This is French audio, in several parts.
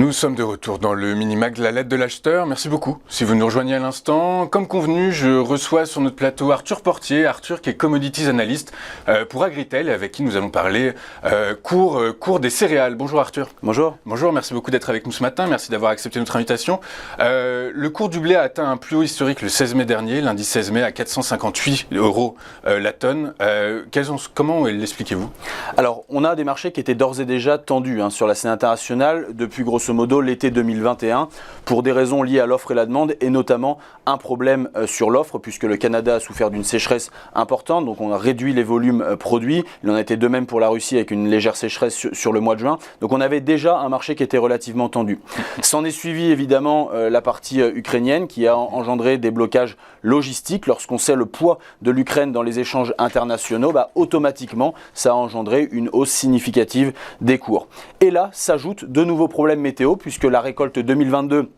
Nous sommes de retour dans le mini-mag de la lettre de l'acheteur. Merci beaucoup. Si vous nous rejoignez à l'instant, comme convenu, je reçois sur notre plateau Arthur Portier. Arthur qui est Commodities Analyst pour Agritel, avec qui nous allons parler cours des céréales. Bonjour Arthur. Bonjour. Bonjour, merci beaucoup d'être avec nous ce matin. Merci d'avoir accepté notre invitation. Le cours du blé a atteint un plus haut historique le 16 mai dernier, lundi 16 mai, à 458 € la tonne. Comment l'expliquez-vous ? Alors, on a des marchés qui étaient d'ores et déjà tendus sur la scène internationale depuis grosso modo l'été 2021 pour des raisons liées à l'offre et la demande et notamment un problème sur l'offre puisque le Canada a souffert d'une sécheresse importante, donc on a réduit les volumes produits. Il en a été de même pour la Russie avec une légère sécheresse sur le mois de juin. Donc on avait déjà un marché qui était relativement tendu. S'en est suivi évidemment la partie ukrainienne qui a engendré des blocages logistiques. Lorsqu'on sait le poids de l'Ukraine dans les échanges internationaux, automatiquement ça a engendré une hausse significative des cours. Et là s'ajoutent de nouveaux problèmes météo puisque la récolte 2022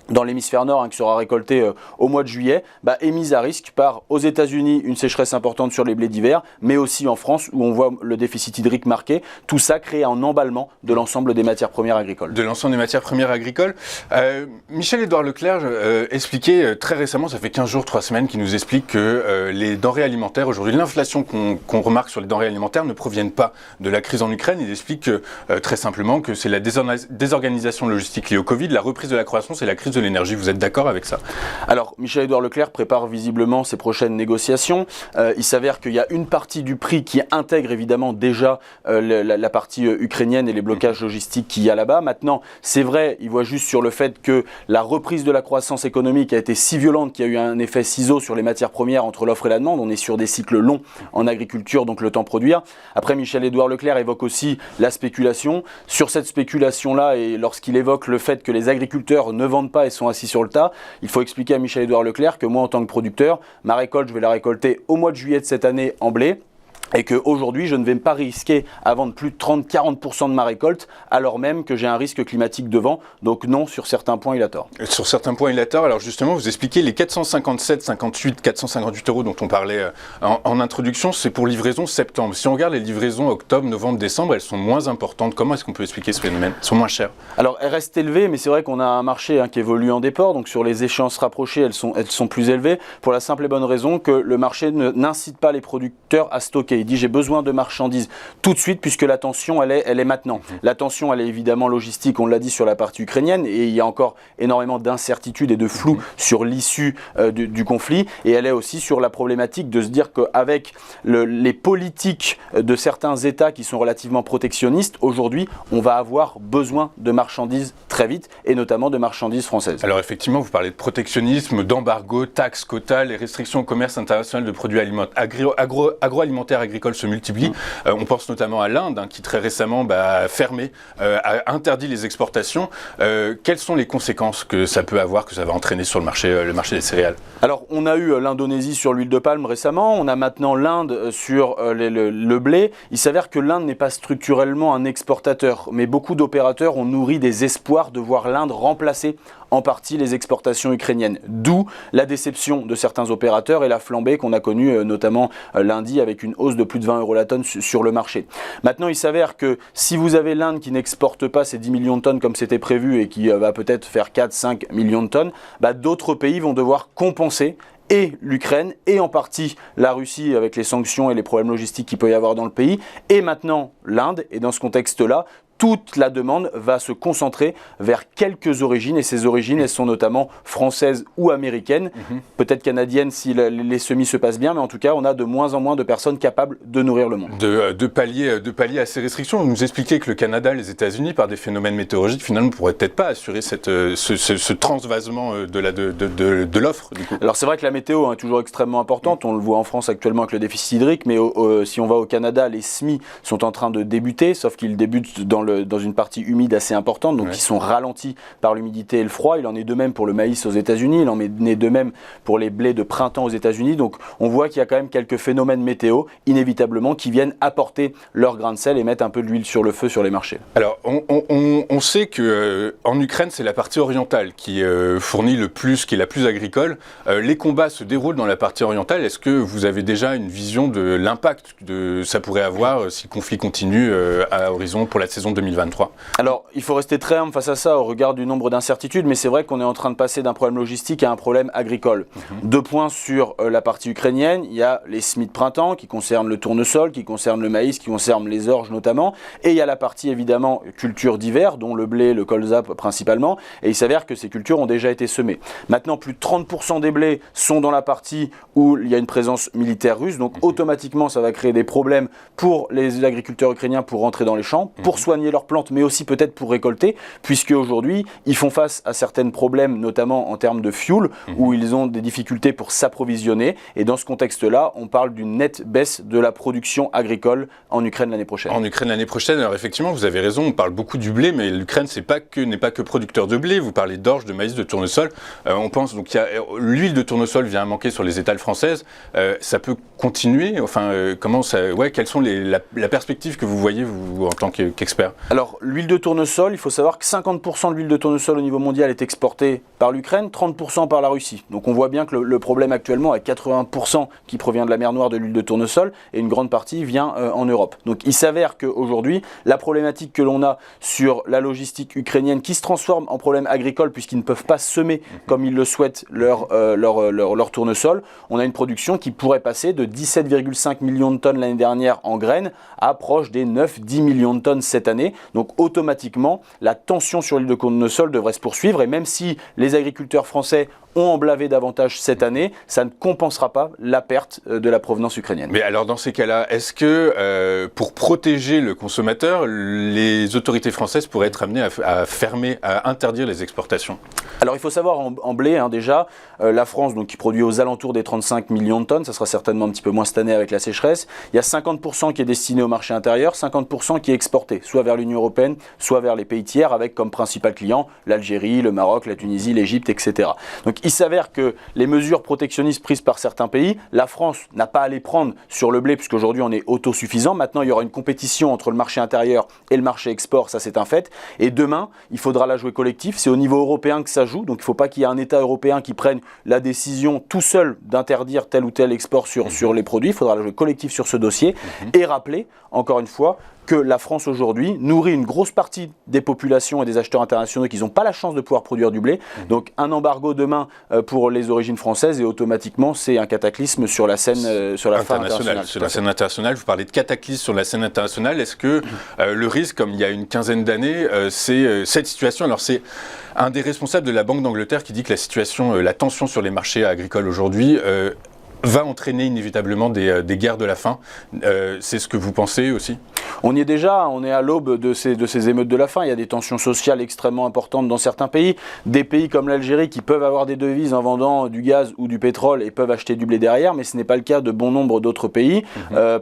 dans l'hémisphère nord, qui sera récoltée au mois de juillet, est mise à risque par, aux États-Unis, une sécheresse importante sur les blés d'hiver, mais aussi en France où on voit le déficit hydrique marqué. Tout ça crée un emballement de l'ensemble des matières premières agricoles. De l'ensemble des matières premières agricoles. Michel-Édouard Leclerc expliquait très récemment, ça fait 15 jours, 3 semaines, qu'il nous explique que les denrées alimentaires, aujourd'hui, l'inflation qu'on remarque sur les denrées alimentaires ne proviennent pas de la crise en Ukraine. Il explique très simplement que c'est la désorganisation logistique liée au Covid, la reprise de la croissance et la crise de l'énergie. Vous êtes d'accord avec ça ? Alors, Michel-Édouard Leclerc prépare visiblement ses prochaines négociations. Il s'avère qu'il y a une partie du prix qui intègre évidemment déjà la partie ukrainienne et les blocages logistiques qu'il y a là-bas. Maintenant, c'est vrai, il voit juste sur le fait que la reprise de la croissance économique a été si violente qu'il y a eu un effet ciseau sur les matières premières entre l'offre et la demande. On est sur des cycles longs en agriculture, donc le temps produire. Après, Michel-Édouard Leclerc évoque aussi la spéculation. Sur cette spéculation-là, et lorsqu'il évoque le fait que les agriculteurs ne vendent pas et sont assis sur le tas, il faut expliquer à Michel-Édouard Leclerc que moi en tant que producteur, ma récolte je vais la récolter au mois de juillet de cette année en blé et qu'aujourd'hui je ne vais pas risquer à vendre plus de 30-40% de ma récolte alors même que j'ai un risque climatique devant. Donc non, sur certains points il a tort. Sur certains points il a tort. Alors justement vous expliquez les 458 € dont on parlait en introduction, c'est pour livraison septembre. Si on regarde les livraisons octobre, novembre, décembre, elles sont moins importantes. Comment est-ce qu'on peut expliquer ce phénomène ? Elles sont moins chères. Alors elles restent élevées, mais c'est vrai qu'on a un marché qui évolue en déport, donc sur les échéances rapprochées elles sont plus élevées pour la simple et bonne raison que le marché n'incite pas les producteurs à stocker. Il dit j'ai besoin de marchandises tout de suite puisque la tension elle est maintenant. La tension elle est évidemment logistique, on l'a dit sur la partie ukrainienne et il y a encore énormément d'incertitudes et de flou sur l'issue du conflit et elle est aussi sur la problématique de se dire qu'avec les politiques de certains États qui sont relativement protectionnistes, aujourd'hui on va avoir besoin de marchandises très vite et notamment de marchandises françaises. Alors effectivement vous parlez de protectionnisme, d'embargo, taxes, quotas, les restrictions au commerce international de produits agroalimentaires agricoles se multiplient. On pense notamment à l'Inde qui très récemment a fermé, a interdit les exportations. Quelles sont les conséquences que ça peut avoir, que ça va entraîner sur le marché des céréales ? Alors on a eu l'Indonésie sur l'huile de palme récemment, on a maintenant l'Inde sur le blé. Il s'avère que l'Inde n'est pas structurellement un exportateur, mais beaucoup d'opérateurs ont nourri des espoirs de voir l'Inde remplacer en partie les exportations ukrainiennes. D'où la déception de certains opérateurs et la flambée qu'on a connue notamment lundi avec une hausse de plus de 20 € la tonne sur le marché. Maintenant, il s'avère que si vous avez l'Inde qui n'exporte pas ces 10 millions de tonnes comme c'était prévu et qui va peut-être faire 4-5 millions de tonnes, d'autres pays vont devoir compenser et l'Ukraine et en partie la Russie avec les sanctions et les problèmes logistiques qu'il peut y avoir dans le pays et maintenant l'Inde. Et dans ce contexte-là, toute la demande va se concentrer vers quelques origines et ces origines elles sont notamment françaises ou américaines, peut-être canadiennes si les semis se passent bien, mais en tout cas on a de moins en moins de personnes capables de nourrir le monde. De pallier à ces restrictions, vous nous expliquez que le Canada, les États-Unis, par des phénomènes météorologiques, finalement ne pourraient peut-être pas assurer ce transvasement de l'offre. Du coup. Alors c'est vrai que la météo est toujours extrêmement importante, on le voit en France actuellement avec le déficit hydrique, mais si on va au Canada, les semis sont en train de débuter, sauf qu'ils débutent dans une partie humide assez importante, donc qui sont ralentis par l'humidité et le froid. Il en est de même pour le maïs aux États-Unis, il en est de même pour les blés de printemps aux États-Unis. Donc on voit qu'il y a quand même quelques phénomènes météo, inévitablement, qui viennent apporter leur grain de sel et mettre un peu de l'huile sur le feu sur les marchés. Alors on sait qu'en Ukraine, c'est la partie orientale qui fournit le plus, qui est la plus agricole. Les combats se déroulent dans la partie orientale. Est-ce que vous avez déjà une vision de l'impact que ça pourrait avoir si le conflit continue à horizon pour la saison 2023? Alors, il faut rester très humble face à ça au regard du nombre d'incertitudes, mais c'est vrai qu'on est en train de passer d'un problème logistique à un problème agricole. 2 points sur la partie ukrainienne. Il y a les semis de printemps qui concernent le tournesol, qui concernent le maïs, qui concernent les orges notamment. Et il y a la partie évidemment culture d'hiver, dont le blé, le colza principalement. Et il s'avère que ces cultures ont déjà été semées. Maintenant, plus de 30% des blés sont dans la partie où il y a une présence militaire russe. Donc automatiquement, ça va créer des problèmes pour les agriculteurs ukrainiens pour rentrer dans les champs, pour soigner leurs plantes, mais aussi peut-être pour récolter, puisque aujourd'hui, ils font face à certains problèmes, notamment en termes de fuel, où ils ont des difficultés pour s'approvisionner. Et dans ce contexte-là, on parle d'une nette baisse de la production agricole en Ukraine l'année prochaine. En Ukraine l'année prochaine, alors effectivement, vous avez raison, on parle beaucoup du blé, mais l'Ukraine n'est pas que producteur de blé. Vous parlez d'orge, de maïs, de tournesol. On pense donc l'huile de tournesol vient à manquer sur les étals françaises. Ça peut continuer. Enfin, quelles sont la perspective que vous voyez vous en tant qu'expert? Alors, l'huile de tournesol, il faut savoir que 50% de l'huile de tournesol au niveau mondial est exportée par l'Ukraine, 30% par la Russie. Donc on voit bien que le problème actuellement est 80% qui provient de la mer Noire de l'huile de tournesol et une grande partie vient en Europe. Donc il s'avère qu'aujourd'hui, la problématique que l'on a sur la logistique ukrainienne qui se transforme en problème agricole puisqu'ils ne peuvent pas semer comme ils le souhaitent leur tournesol, on a une production qui pourrait passer de 17,5 millions de tonnes l'année dernière en graines à proche des 9-10 millions de tonnes cette année. Donc automatiquement, la tension sur l'huile de tournesol devrait se poursuivre et même si les agriculteurs français ont emblavé davantage cette année, ça ne compensera pas la perte de la provenance ukrainienne. Mais alors dans ces cas-là, est-ce que pour protéger le consommateur, les autorités françaises pourraient être amenées à interdire les exportations? Alors il faut savoir en blé déjà, la France donc, qui produit aux alentours des 35 millions de tonnes, ça sera certainement un petit peu moins cette année avec la sécheresse, il y a 50% qui est destiné au marché intérieur, 50% qui est exporté, soit vers l'Union européenne, soit vers les pays tiers avec comme principal client l'Algérie, le Maroc, la Tunisie, l'Égypte, etc. Donc il s'avère que les mesures protectionnistes prises par certains pays, la France n'a pas à les prendre sur le blé puisqu'aujourd'hui on est autosuffisant. Maintenant il y aura une compétition entre le marché intérieur et le marché export, ça c'est un fait. Et demain, il faudra la jouer collectif. C'est au niveau européen que ça joue. Donc il ne faut pas qu'il y ait un État européen qui prenne la décision tout seul d'interdire tel ou tel export sur les produits. Il faudra la jouer collectif sur ce dossier. Et rappeler, encore une fois, que la France aujourd'hui nourrit une grosse partie des populations et des acheteurs internationaux qui n'ont pas la chance de pouvoir produire du blé. Donc un embargo demain pour les origines françaises et automatiquement c'est un cataclysme sur la scène sur la internationale. Sur la scène internationale, vous parlez de cataclysme sur la scène internationale. Est-ce que le risque, comme il y a une quinzaine d'années, c'est cette situation? Alors c'est un des responsables de la Banque d'Angleterre qui dit que la tension sur les marchés agricoles aujourd'hui va entraîner inévitablement des guerres de la faim. C'est ce que vous pensez aussi? On y est déjà, on est à l'aube de ces émeutes de la faim. Il y a des tensions sociales extrêmement importantes dans certains pays. Des pays comme l'Algérie qui peuvent avoir des devises en vendant du gaz ou du pétrole et peuvent acheter du blé derrière, mais ce n'est pas le cas de bon nombre d'autres pays.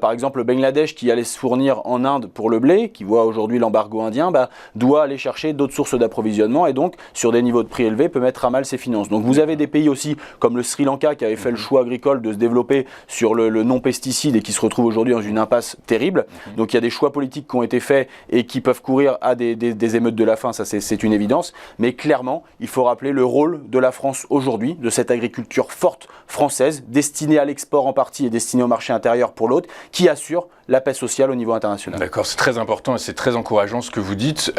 Par exemple, le Bangladesh qui allait se fournir en Inde pour le blé, qui voit aujourd'hui l'embargo indien, doit aller chercher d'autres sources d'approvisionnement et donc, sur des niveaux de prix élevés, peut mettre à mal ses finances. Donc vous avez des pays aussi comme le Sri Lanka qui avait fait le choix agricole de se développer sur le non-pesticide et qui se retrouve aujourd'hui dans une impasse terrible. Donc il y a des choix politiques qui ont été faits et qui peuvent courir à des émeutes de la faim, ça c'est une évidence. Mais clairement, il faut rappeler le rôle de la France aujourd'hui, de cette agriculture forte française, destinée à l'export en partie et destinée au marché intérieur pour l'autre, qui assure la paix sociale au niveau international. D'accord, c'est très important et c'est très encourageant ce que vous dites.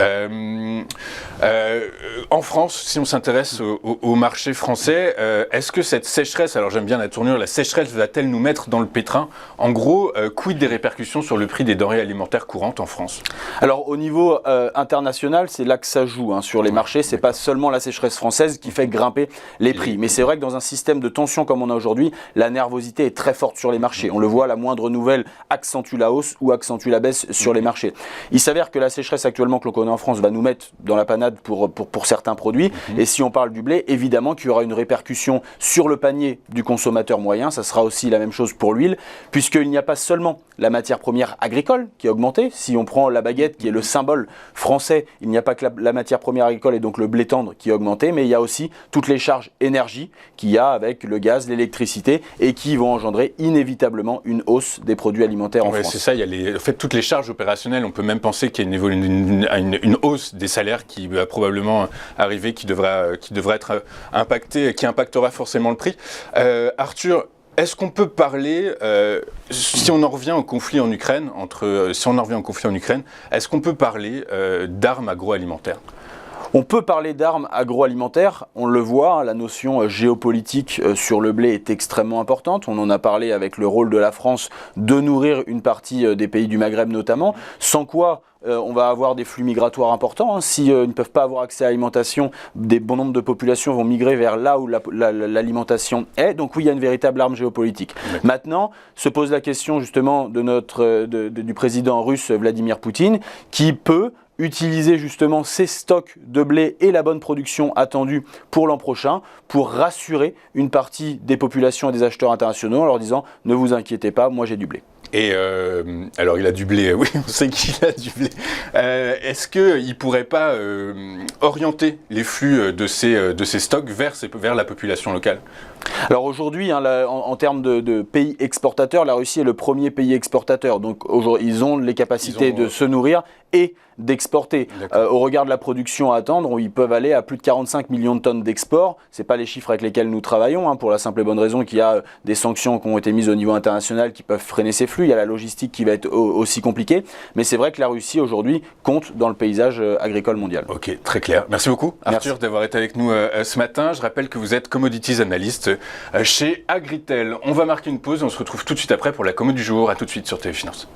En France, si on s'intéresse au marché français, est-ce que cette sécheresse, alors j'aime bien la tournure, la sécheresse va-t-elle nous mettre dans le pétrin? En gros, quid des répercussions sur le prix des denrées alimentaires courantes en France? Alors au niveau international, c'est là que ça joue sur les marchés. C'est pas seulement la sécheresse française qui fait grimper les prix. Mais c'est vrai que dans un système de tension comme on a aujourd'hui, la nervosité est très forte sur les marchés. On le voit, la moindre nouvelle accentue la hausse ou accentue la baisse sur les marchés. Il s'avère que la sécheresse actuellement que l'on connaît en France va nous mettre dans la panade pour certains produits. Et si on parle du blé, évidemment qu'il y aura une répercussion sur le panier du consommateur moyen. Ça sera aussi la même chose pour l'huile, puisqu'il n'y a pas seulement la matière première agricole qui a augmenté. Si on prend la baguette qui est le symbole français, il n'y a pas que la matière première agricole et donc le blé tendre qui a augmenté, mais il y a aussi toutes les charges énergie qu'il y a avec le gaz, l'électricité et qui vont engendrer inévitablement une hausse des produits alimentaires en France. C'est ça, il y a en fait, toutes les charges opérationnelles, on peut même penser qu'il y a une hausse des salaires qui va probablement arriver, qui devra être impactée, qui impactera forcément le prix. Arthur, est-ce qu'on peut parler, si on en revient au conflit en Ukraine, est-ce qu'on peut parler d'armes agroalimentaires ? On peut parler d'armes agroalimentaires, on le voit, la notion géopolitique sur le blé est extrêmement importante. On en a parlé avec le rôle de la France de nourrir une partie des pays du Maghreb notamment, sans quoi on va avoir des flux migratoires importants. S'ils ne peuvent pas avoir accès à l'alimentation, des bons nombres de populations vont migrer vers là où l'alimentation est. Donc oui, il y a une véritable arme géopolitique. Oui. Maintenant, se pose la question justement du président russe Vladimir Poutine, qui peut utiliser justement ces stocks de blé et la bonne production attendue pour l'an prochain pour rassurer une partie des populations et des acheteurs internationaux en leur disant « Ne vous inquiétez pas, moi j'ai du blé ». Et alors il a du blé, oui, on sait qu'il a du blé. Est-ce qu'il ne pourrait pas orienter les flux de ces stocks vers la population locale ? Alors aujourd'hui, en termes de pays exportateurs, la Russie est le premier pays exportateur. Donc aujourd'hui, ils ont les capacités de se nourrir et d'exporter. Au regard de la production à attendre, ils peuvent aller à plus de 45 millions de tonnes d'export. Ce n'est pas les chiffres avec lesquels nous travaillons, pour la simple et bonne raison qu'il y a des sanctions qui ont été mises au niveau international qui peuvent freiner ces flux. Il y a la logistique qui va être aussi compliquée. Mais c'est vrai que la Russie aujourd'hui compte dans le paysage agricole mondial. Ok, très clair. Merci beaucoup Arthur d'avoir été avec nous ce matin. Je rappelle que vous êtes commodities analyst chez Agritel. On va marquer une pause et on se retrouve tout de suite après pour la commo du jour. À tout de suite sur TV Finance.